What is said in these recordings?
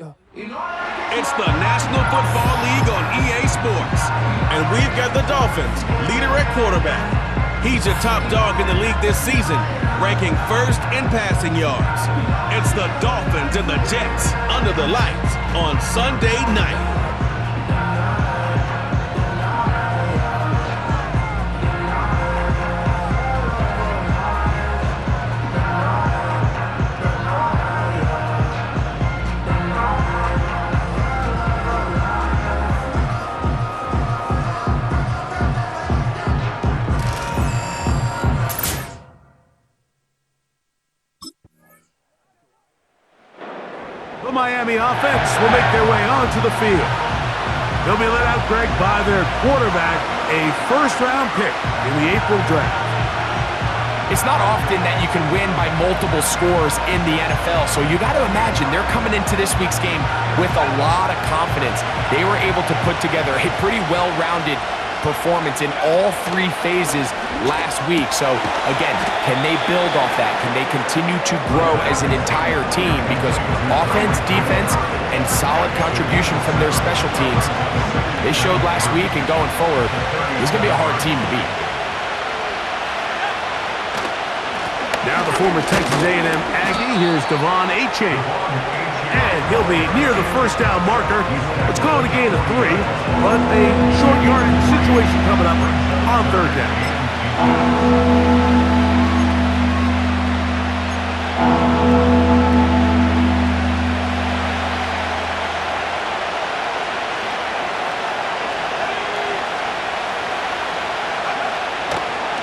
It's the National Football League on EA Sports. And we've got the Dolphins, leader at quarterback. He's a top dog in the league this season, ranking first in passing yards. It's the Dolphins and the Jets under the lights on Sunday night. The Miami offense will make their way onto the field. They'll be led out, Greg, by their quarterback, a first-round pick in the April draft. It's not often that you can win by multiple scores in the NFL, so you got to imagine they're coming into this week's game with a lot of confidence. They were able to put together a pretty well-rounded performance in all three phases last week. So, again, can they build off that? Can they continue to grow as an entire team? Because offense, defense, and solid contribution from their special teams, they showed last week, and going forward, this is going to be a hard team to beat. Now the former Texas A&M Aggie, here's Devon Achane. And he'll be near the first down marker. It's calling a gain of 3, but a short yardage situation coming up on third down.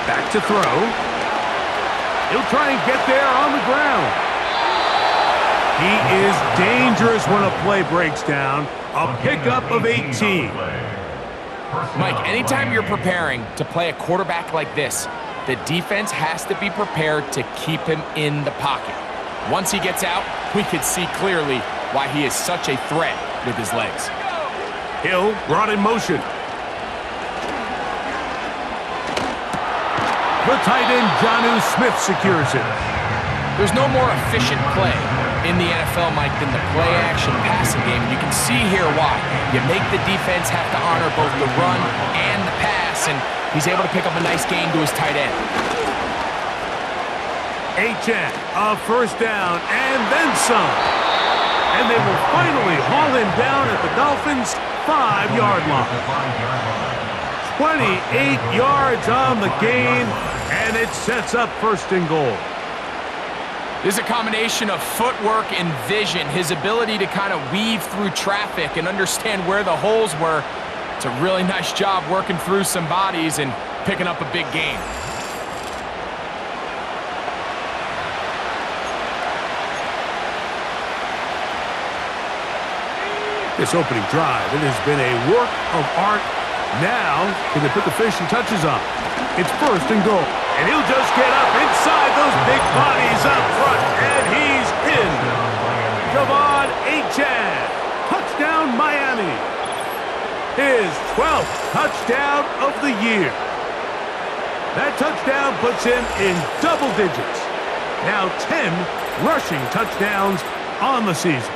Back to throw. He'll try and get there on the ground. He is dangerous when a play breaks down. A pickup of 18. Mike, anytime you're preparing to play a quarterback like this, the defense has to be prepared to keep him in the pocket. Once he gets out, we can see clearly why he is such a threat with his legs. Hill brought in motion. The tight end, Jonnu Smith, secures it. There's no more efficient play in the NFL, Mike, than the play-action passing game. You can see here why. You make the defense have to honor both the run and the pass, and he's able to pick up a nice gain to his tight end. Achane, a first down, and then some. And they will finally haul him down at the Dolphins' 5-yard line. 28 yards on the gain, and it sets up first and goal. This is a combination of footwork and vision, his ability to kind of weave through traffic and understand where the holes were. It's a really nice job working through some bodies and picking up a big gain. This opening drive, it has been a work of art. Now, can they put the finishing touches on? It's first and goal. And he'll just get up inside those big bodies up front. And he's in. Devon Achane. Touchdown, Miami. His 12th touchdown of the year. That touchdown puts him in double digits. Now 10 rushing touchdowns on the season.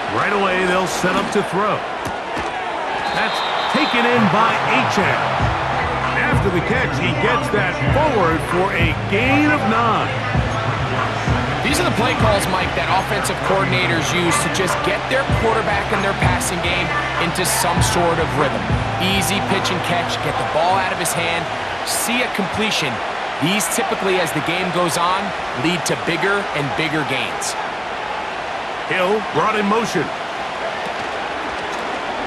Right away, they'll set up to throw. That's taken in by Achane. After the catch, he gets that forward for a gain of 9. These are the play calls, Mike, that offensive coordinators use to just get their quarterback and their passing game into some sort of rhythm. Easy pitch and catch, get the ball out of his hand, see a completion. These typically, as the game goes on, lead to bigger and bigger gains. Hill brought in motion.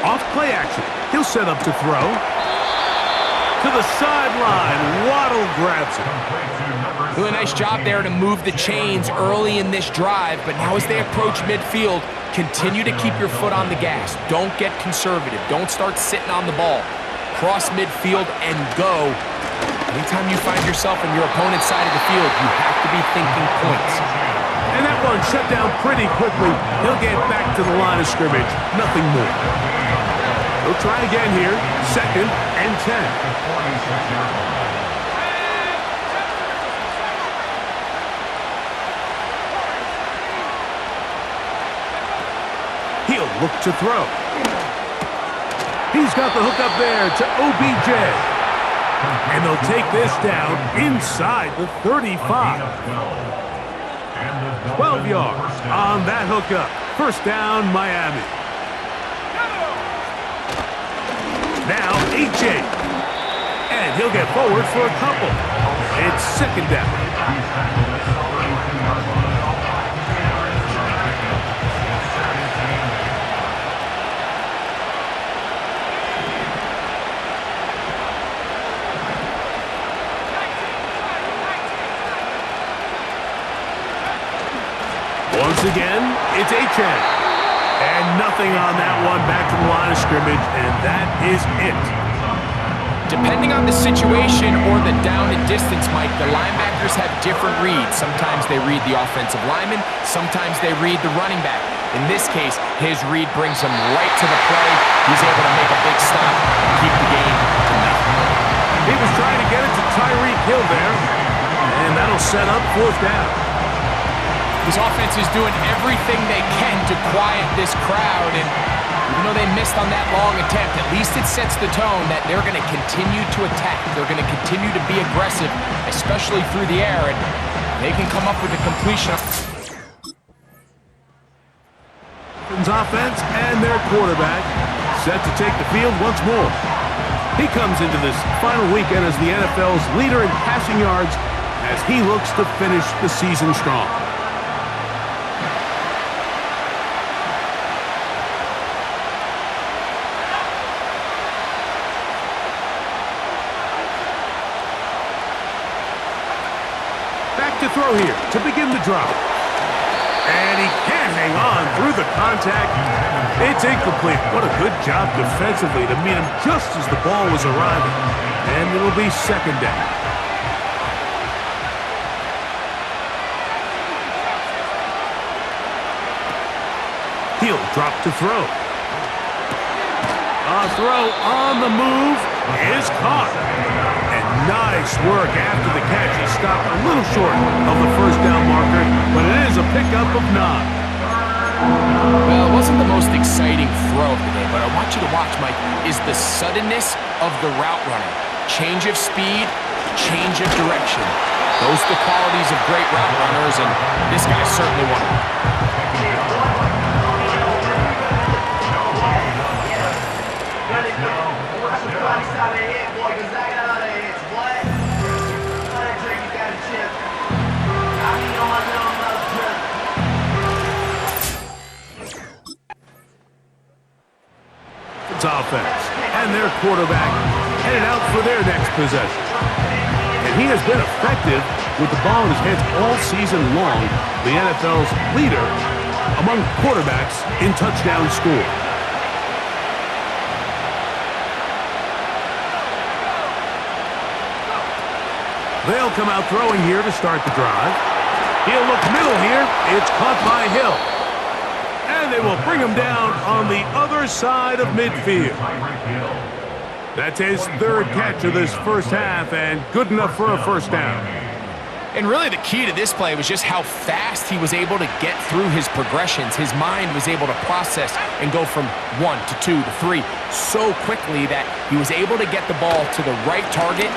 Off play action. He'll set up to throw. To the sideline. Waddle grabs it. Really nice job there to move the chains early in this drive, but now as they approach midfield, continue to keep your foot on the gas. Don't get conservative. Don't start sitting on the ball. Cross midfield and go. Anytime you find yourself on your opponent's side of the field, you have to be thinking points. And that one shut down pretty quickly. He'll get back to the line of scrimmage. Nothing more. He'll try again here. 2nd and 10. He'll look to throw. He's got the hook up there to OBJ. And they'll take this down inside the 35. 12 yards on that hookup. First down, Miami. Now, AJ. And he'll get forward for a couple. It's 2nd down. Once again, it's Achan. And nothing on that one, back to the line of scrimmage, and that is it. Depending on the situation or the down and distance, Mike, the linebackers have different reads. Sometimes they read the offensive lineman, sometimes they read the running back. In this case, his read brings him right to the play. He's able to make a big stop and keep the game to nothing. He was trying to get it to Tyreek Hill there, and that'll set up 4th down. This offense is doing everything they can to quiet this crowd, and even though they missed on that long attempt, at least it sets the tone that they're going to continue to attack. They're going to continue to be aggressive, especially through the air, and they can come up with a completion. Offense and their quarterback set to take the field once more. He comes into this final weekend as the NFL's leader in passing yards as he looks to finish the season strong. To throw here to begin the drive. And he can't hang on through the contact. It's incomplete. What a good job defensively to meet him just as the ball was arriving. And it'll be 2nd down. He'll drop to throw. A throw on the move is caught. Nice work after the catch. He stopped a little short of the 1st down marker, but it is a pickup of 9. Well, it wasn't the most exciting throw of the day, but I want you to watch, Mike, is the suddenness of the route running. Change of speed, change of direction. Those are the qualities of great route runners, and this guy's certainly one of them. Offense and their quarterback headed out for their next possession. And he has been effective with the ball in his hands all season long, the NFL's leader among quarterbacks in touchdown score. They'll come out throwing here to start the drive. He'll look middle here. It's caught by Hill. And they will bring him down on the other side of midfield. That's his 3rd catch of this first half, and good enough for a 1st down. And really the key to this play was just how fast he was able to get through his progressions. His mind was able to process and go from 1 to 2 to 3 so quickly that he was able to get the ball to the right target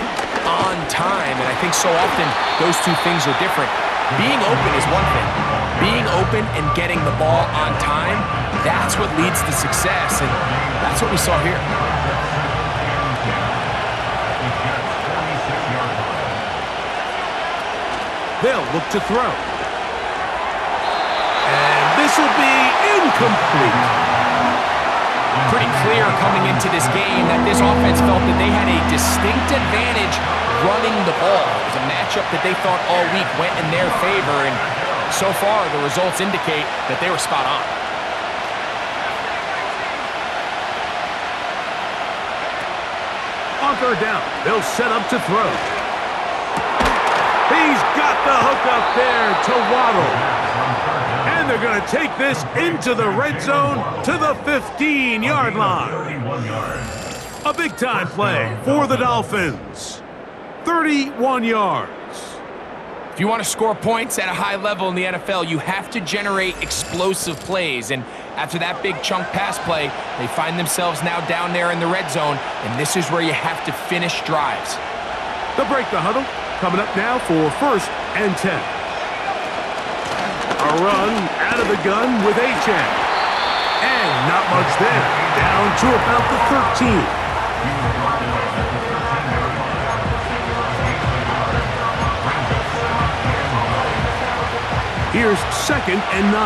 on time. And I think so often those two things are different. Being open is one thing. Being open and getting the ball on time, that's what leads to success, and that's what we saw here. They'll look to throw. And this will be incomplete. Pretty clear coming into this game that this offense felt that they had a distinct advantage running the ball. It was a matchup that they thought all week went in their favor, and so far the results indicate that they were spot on. On third down, they'll set up to throw. He's got the hook up there to Waddle. And they're going to take this into the red zone to the 15-yard line. A big-time play for the Dolphins. 31 yards. If you want to score points at a high level in the NFL, you have to generate explosive plays. And after that big chunk pass play, they find themselves now down there in the red zone, and this is where you have to finish drives. They'll break the huddle. Coming up now for 1st and 10. A run out of the gun with Achane. And not much there. Down to about the 13. Here's 2nd and 9.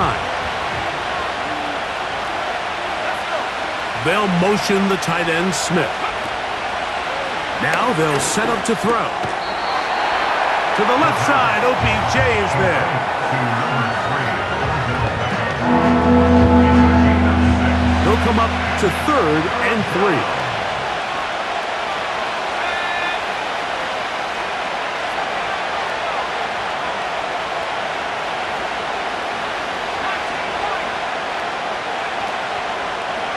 They'll motion the tight end Smith. Now they'll set up to throw. To the left side, OBJ is there. They'll come up to 3rd and 3.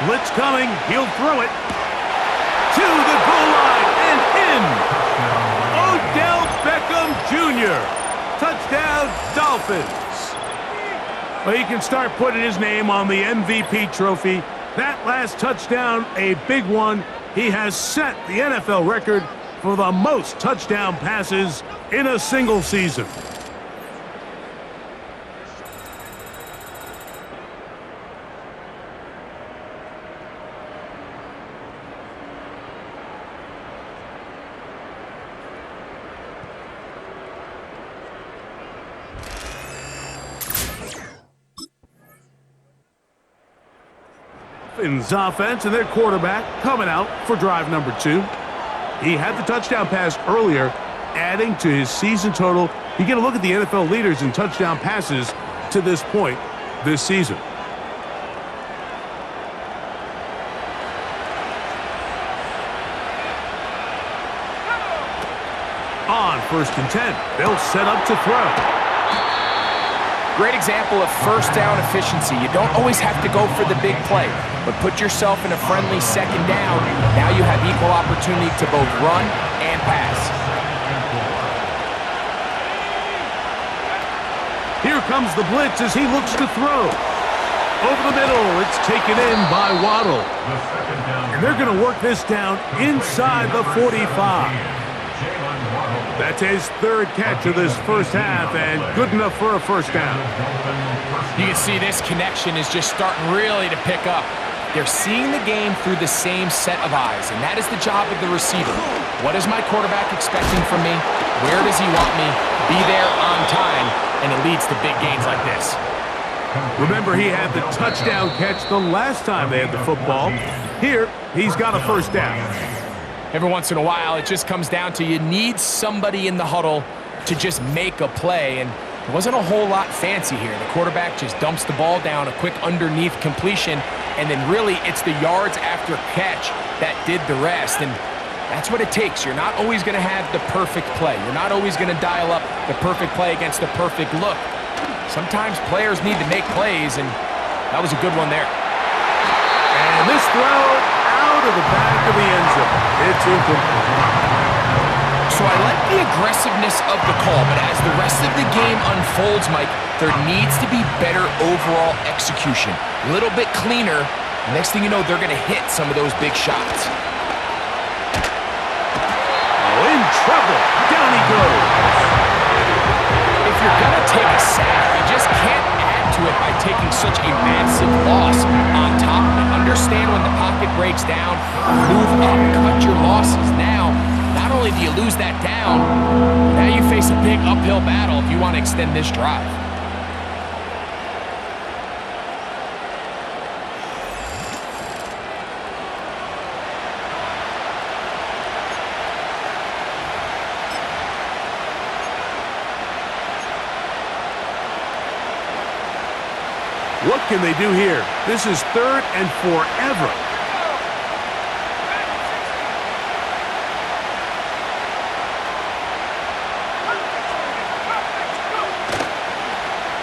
Blitz coming. He'll throw it to the goal line and in. Odell Beckham Jr. Touchdown, Dolphins. Well, he can start putting his name on the MVP trophy. That last touchdown, a big one. He has set the NFL record for the most touchdown passes in a single season. Dolphins offense and their quarterback coming out for drive number 2. He had the touchdown pass earlier, adding to his season total. You get a look at the NFL leaders in touchdown passes to this point this season. On 1st and 10, they'll set up to throw. Great example of first down efficiency. You don't always have to go for the big play, but put yourself in a friendly 2nd down. Now you have equal opportunity to both run and pass. Here comes the blitz as he looks to throw. Over the middle, it's taken in by Waddle. And they're going to work this down inside the 45. That's his 3rd catch of this first half, and good enough for a first down. You can see this connection is just starting really to pick up. They're seeing the game through the same set of eyes, and that is the job of the receiver. What is my quarterback expecting from me? Where does he want me? Be there on time, and it leads to big gains like this. Remember, he had the touchdown catch the last time they had the football. Here, he's got a first down. Every once in a while, it just comes down to you need somebody in the huddle to just make a play, and it wasn't a whole lot fancy here. The quarterback just dumps the ball down, a quick underneath completion, and then really it's the yards after catch that did the rest, and that's what it takes. You're not always going to have the perfect play. You're not always going to dial up the perfect play against the perfect look. Sometimes players need to make plays, and that was a good one there. And this throw out of the back of the end zone. It's incomplete. So I like the aggressiveness of the call, but as the rest of the game unfolds, Mike, there needs to be better overall execution. A little bit cleaner. Next thing you know, they're going to hit some of those big shots. Oh, in trouble. Down he goes. If you're going to take a sack, you just can't add to it by taking such a massive loss on top of it. Understand when the pocket breaks down, move up, cut your losses. Now, not only do you lose that down, now you face a big uphill battle if you want to extend this drive. What can they do here? This is 3rd and forever.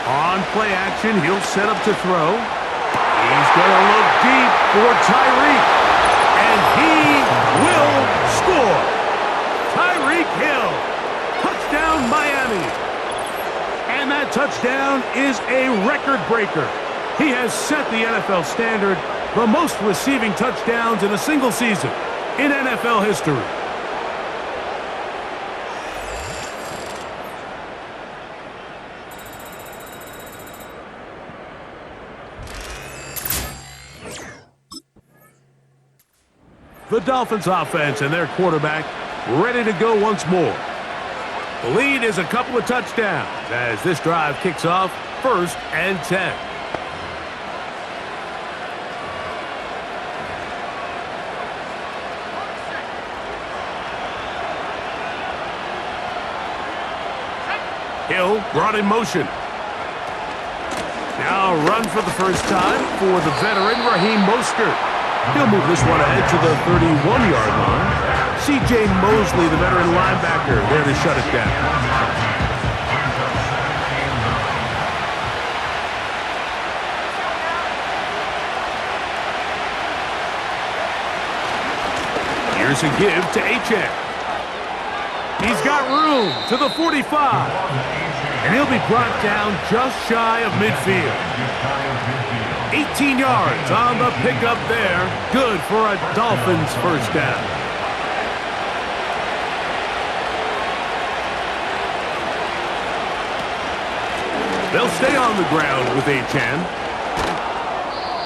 On play action, he'll set up to throw. He's going to look deep for Tyreek. And he will score. Tyreek Hill. Touchdown, Miami. And that touchdown is a record breaker. He has set the NFL standard, the most receiving touchdowns in a single season in NFL history. The Dolphins offense and their quarterback ready to go once more. The lead is a couple of touchdowns as this drive kicks off 1st and 10. Hill brought in motion. Now run for the first time for the veteran Raheem Mostert. He'll move this one ahead to the 31-yard line. C.J. Mosley, the veteran linebacker, there to shut it down. Here's a give to Achane. He's got room to the 45. And he'll be brought down just shy of midfield. 18 yards on the pickup there. Good for a Dolphins first down. They'll stay on the ground with Achane.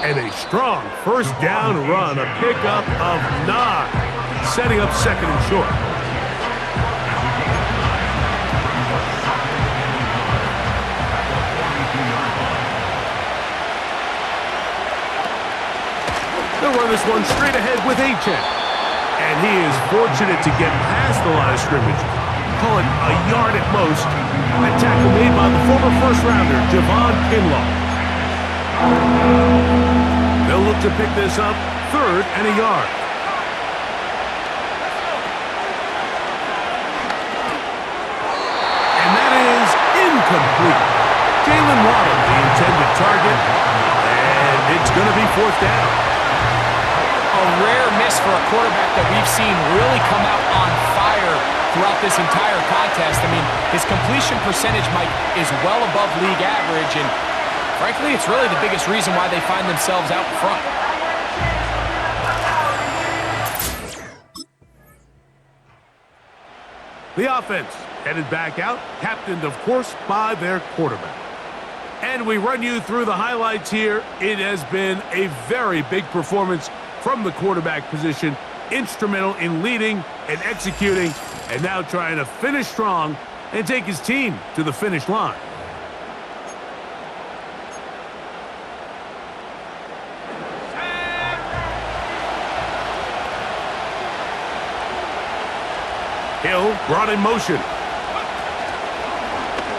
And a strong first down run, a pickup of 9, setting up 2nd and short. They'll run this one straight ahead with Achane. And he is fortunate to get past the line of scrimmage. Call it a yard at most. A tackle made by the former first-rounder, Javon Kinlaw. They'll look to pick this up 3rd and a yard. And that is incomplete. Jalen Waddle, the intended target. And it's going to be 4th down. A rare miss for a quarterback that we've seen really come out on fire throughout this entire contest. I mean, his completion percentage, Mike, is well above league average, and frankly, it's really the biggest reason why they find themselves out front. The offense headed back out, captained, of course, by their quarterback. And we run you through the highlights here. It has been a very big performance from the quarterback position, instrumental in leading and executing, and now trying to finish strong and take his team to the finish line. Hill brought in motion.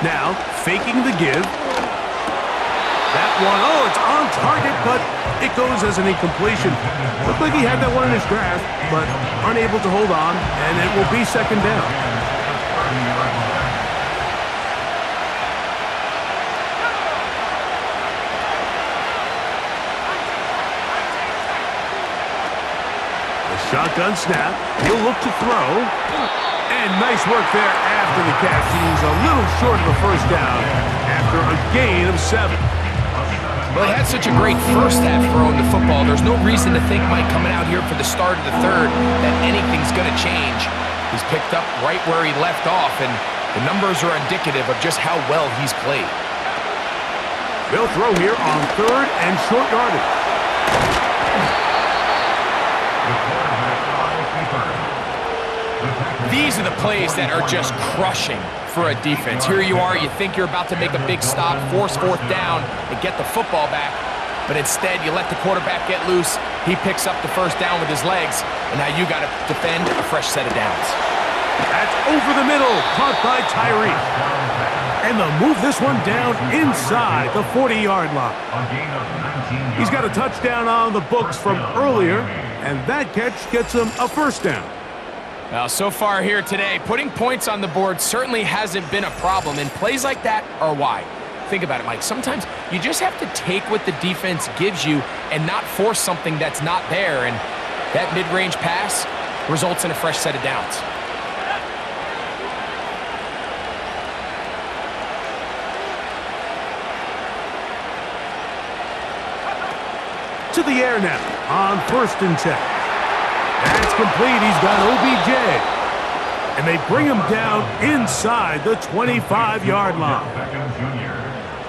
Now, faking the give. That one, oh, it's on target, but it goes as an incompletion. Looked like he had that one in his grasp, but unable to hold on, and it will be 2nd down. The shotgun snap. He'll look to throw. And nice work there after the catch. He's a little short of the first down after a gain of 7. Well, he had such a great first half throwing the football. There's no reason to think, Mike, coming out here for the start of the 3rd, that anything's going to change. He's picked up right where he left off, and the numbers are indicative of just how well he's played. They'll throw here on 3rd and short yardage. These are the plays that are just crushing for a defense. Here you are, you think you're about to make a big stop, force 4th down, and get the football back. But instead, you let the quarterback get loose. He picks up the first down with his legs, and now you got to defend a fresh set of downs. That's over the middle, caught by Tyreek. And they'll move this one down inside the 40-yard line. He's got a touchdown on the books from earlier, and that catch gets him a first down. Well, so far here today, putting points on the board certainly hasn't been a problem, and plays like that are why. Think about it, Mike. Sometimes you just have to take what the defense gives you and not force something that's not there, and that mid-range pass results in a fresh set of downs. To the air now on 1st and 10. That's complete. He's got OBJ. And they bring him down inside the 25-yard line.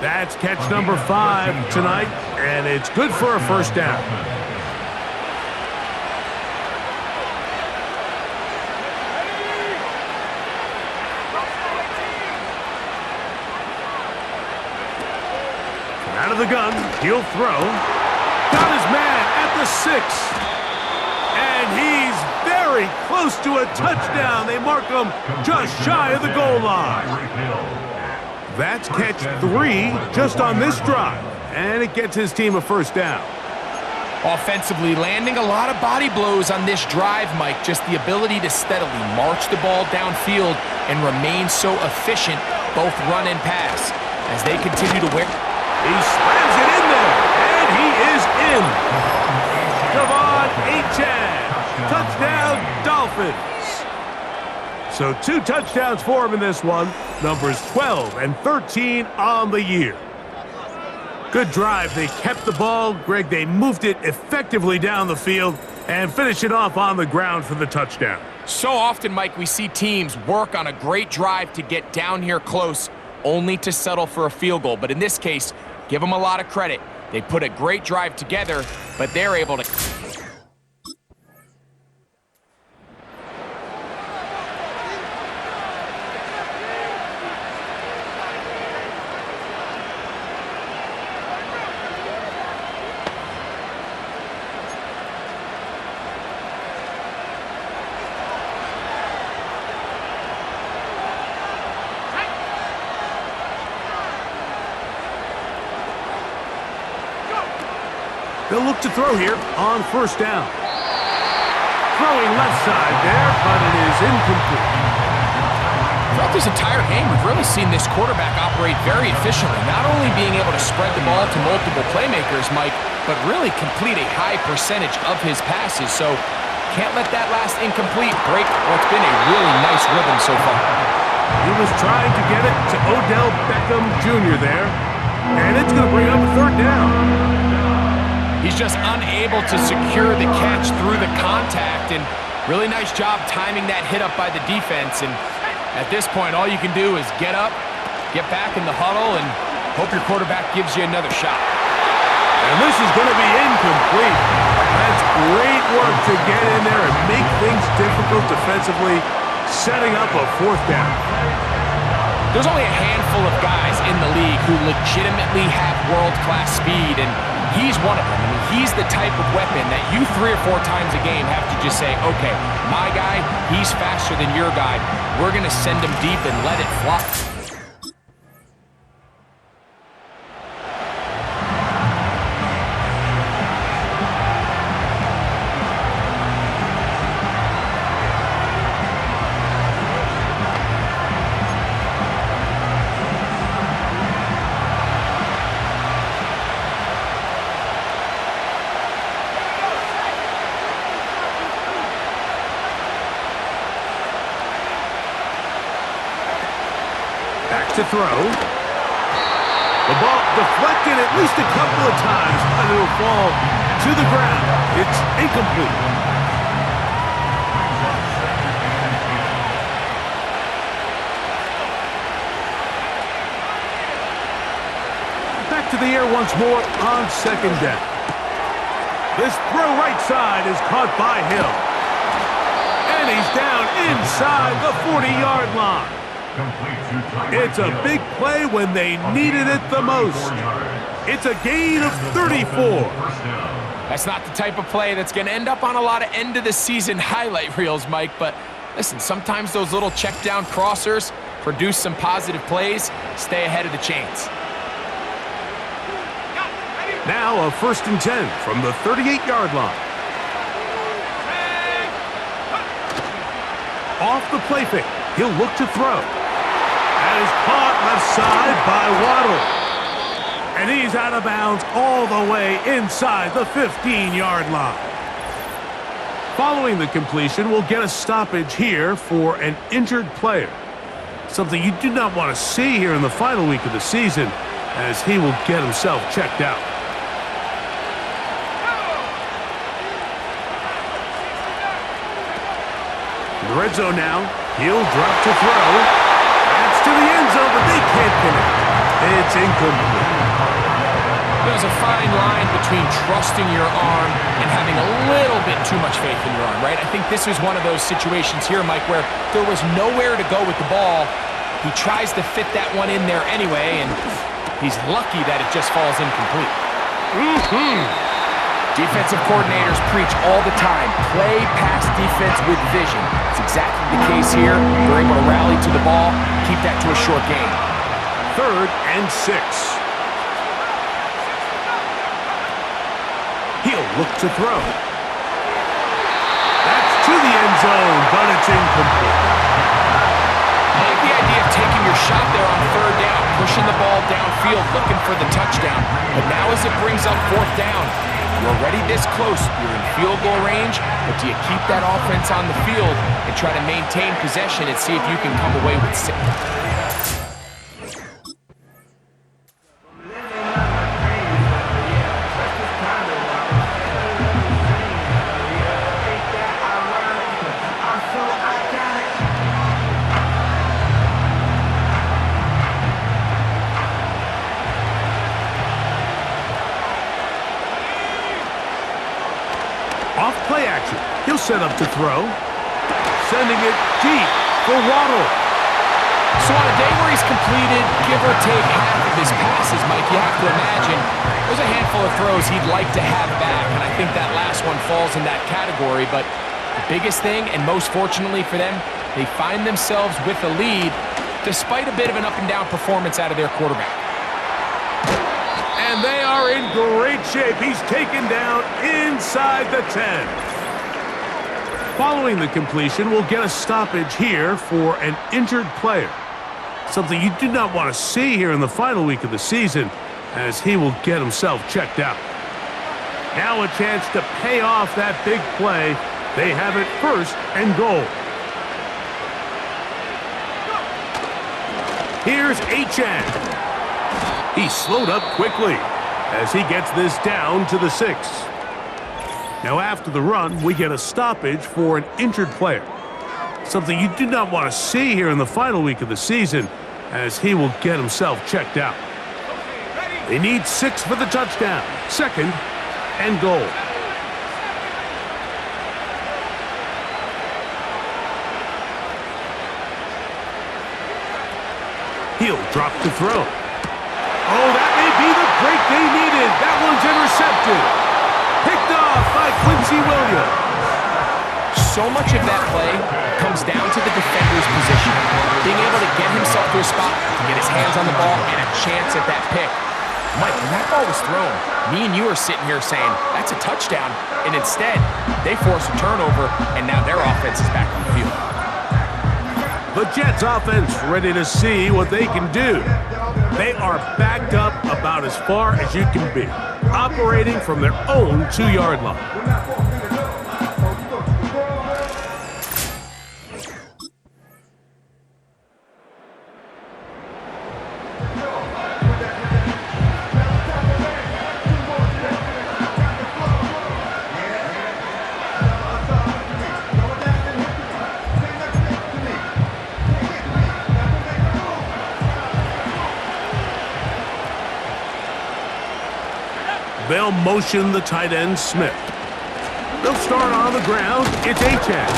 That's catch number 5 tonight, and it's good for a first down. Out of the gun, he'll throw. Got his man at the 6. And he's very close to a touchdown. They mark him just shy of the goal line. That's catch 3 just on this drive. And it gets his team a first down. Offensively, landing a lot of body blows on this drive, Mike. Just the ability to steadily march the ball downfield and remain so efficient, both run and pass, as they continue to wear. He slams it in there, and he is in. Devon Achane. Touchdown, Dolphins. So 2 touchdowns for him in this one. Numbers 12 and 13 on the year. Good drive. They kept the ball. Greg, they moved it effectively down the field and finished it off on the ground for the touchdown. So often, Mike, we see teams work on a great drive to get down here close, only to settle for a field goal. But in this case, give them a lot of credit. They put a great drive together, but they're able to... They'll look to throw here on 1st down. Throwing left side there, but it is incomplete. Throughout this entire game, we've really seen this quarterback operate very efficiently, not only being able to spread the ball to multiple playmakers, Mike, but really complete a high percentage of his passes. So can't let that last incomplete break what's been a really nice rhythm so far. He was trying to get it to Odell Beckham Jr. there, and it's going to bring up a 3rd down. He's just unable to secure the catch through the contact, and really nice job timing that hit up by the defense. And at this point, all you can do is get up, get back in the huddle, and hope your quarterback gives you another shot. And this is going to be incomplete. That's great work to get in there and make things difficult defensively, setting up a 4th down. There's only a handful of guys in the league who legitimately have world-class speed, and he's one of them. I mean, he's the type of weapon that you 3 or 4 times a game have to just say, okay, my guy, he's faster than your guy. We're going to send him deep and let it fly. To throw. The ball deflected at least a couple of times, and it'll fall to the ground. It's incomplete. Back to the air once more on 2nd down. This throw right side is caught by Hill. And he's down inside the 40-yard line. It's a big play when they needed it the most. It's a gain of 34. That's not the type of play that's going to end up on a lot of end-of-the-season highlight reels, Mike, but listen, sometimes those little check-down crossers produce some positive plays, stay ahead of the chains. Now a 1st and 10 from the 38-yard line. Off the play fake, he'll look to throw. And is caught left side by Waddle. And he's out of bounds all the way inside the 15-yard line. Following the completion, we'll get a stoppage here for an injured player. Something you do not want to see here in the final week of the season, as he will get himself checked out. In the red zone now, he'll drop to throw. That's to the end zone, but they can't connect. It's incomplete. There's a fine line between trusting your arm and having a little bit too much faith in your arm, right? I think this is one of those situations here, Mike, where there was nowhere to go with the ball. He tries to fit that one in there anyway, and he's lucky that it just falls incomplete. Defensive coordinators preach all the time, play pass defense with vision. It's exactly the case here. They're able to rally to the ball, keep that to a short gain. 3rd and 6. He'll look to throw. That's to the end zone, but it's incomplete. I like the idea of taking your shot there on 3rd down, pushing the ball downfield, looking for the touchdown. But now as it brings up 4th down, you're already this close. You're in field goal range, but do you keep that offense on the field and try to maintain possession and see if you can come away with 6? Off play action. He'll set up to throw. Sending it deep for Waddle. So on a day where he's completed, give or take half of his passes, Mike, you have to imagine there's a handful of throws he'd like to have back, and I think that last one falls in that category. But the biggest thing, and most fortunately for them, they find themselves with a lead despite a bit of an up-and-down performance out of their quarterback. And they are in great shape. He's taken down inside the 10. Following the completion, we'll get a stoppage here for an injured player. Something you do not want to see here in the final week of the season, as he will get himself checked out. Now a chance to pay off that big play. They have it 1st and goal. Here's Achan. He slowed up quickly as he gets this down to the 6. Now after the run, we get a stoppage for an injured player. Something you do not want to see here in the final week of the season, as he will get himself checked out. They need 6 for the touchdown. 2nd and goal. He'll drop to throw. Oh, that may be the break they needed. That one's intercepted. Picked off by Quincy Williams. So much of that play comes down to the defender's position. Being able to get himself to a spot, to get his hands on the ball, and a chance at that pick. Mike, when that ball was thrown, me and you are sitting here saying, that's a touchdown. And instead, they force a turnover, and now their offense is back on the field. The Jets offense ready to see what they can do. They are backed up about as far as you can be, operating from their own 2-yard line. They'll motion the tight end, Smith. They'll start on the ground. It's Achan.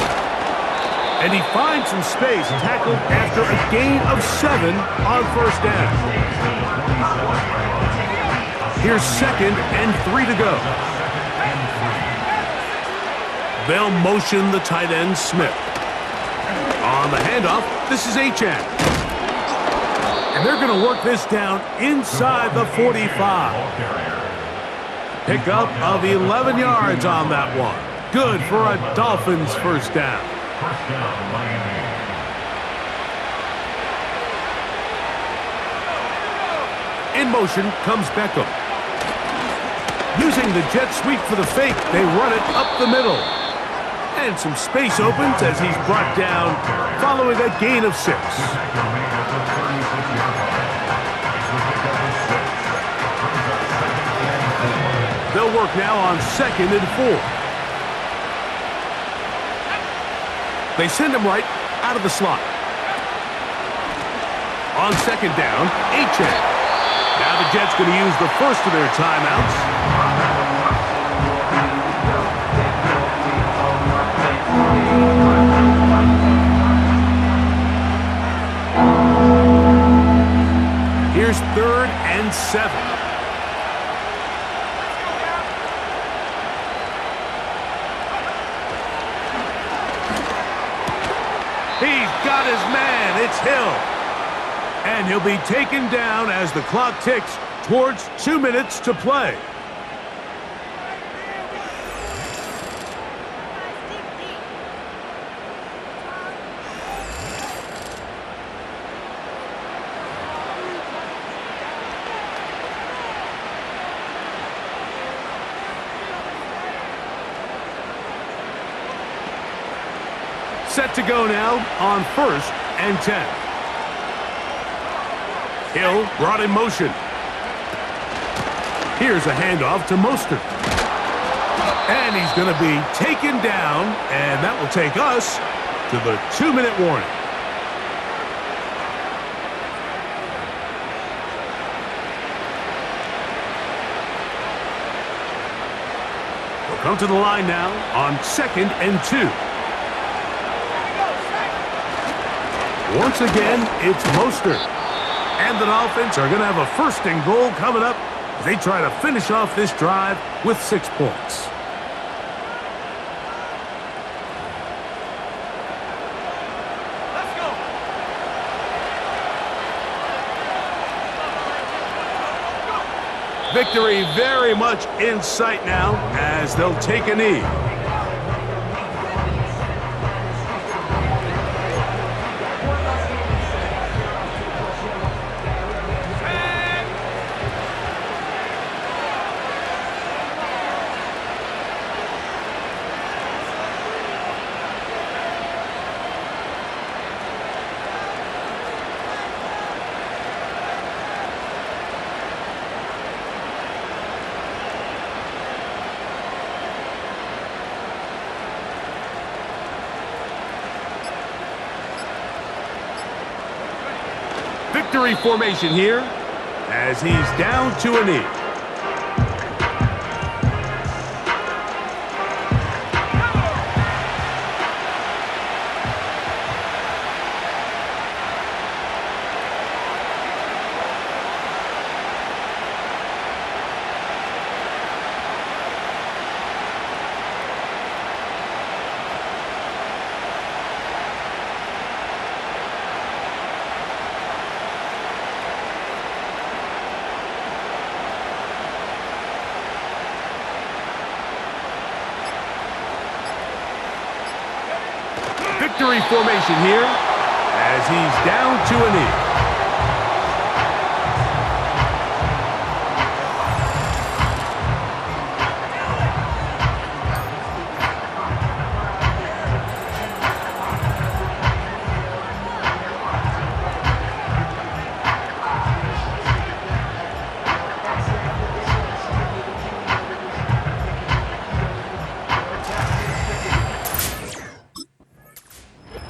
And he finds some space, tackled after a gain of 7 on 1st down. Here's 2nd and 3 to go. They'll motion the tight end, Smith. On the handoff, this is Achan. And they're going to work this down inside the 45. Pickup of 11 yards on that one. Good for a Dolphins first down. In motion comes Beckham. Using the jet sweep for the fake, they run it up the middle. And some space opens as he's brought down following a gain of 6. They'll work now on 2nd and 4. They send him right out of the slot. On 2nd down, Achane. Now the Jets going to use the first of their timeouts. Here's 3rd and 7. He's got his man. It's Hill. And he'll be taken down as the clock ticks towards 2 minutes to play. Set to go now on 1st and 10. Hill brought in motion. Here's a handoff to Mostert. And he's going to be taken down, and that will take us to the 2-minute warning. We'll come to the line now on 2nd and 2. Once again, it's Mostert. And the Dolphins are going to have a 1st and goal coming up as they try to finish off this drive with 6 points. Let's go. Victory very much in sight now as they'll take a knee. Victory formation here as he's down to a knee. Victory formation here as he's down to a knee.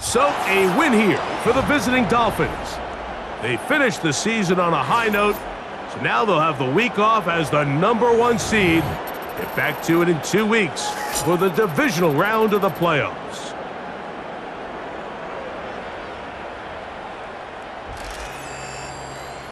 So, a win here for the visiting Dolphins. They finished the season on a high note, so now they'll have the week off as the #1 seed. Get back to it in 2 weeks for the divisional round of the playoffs.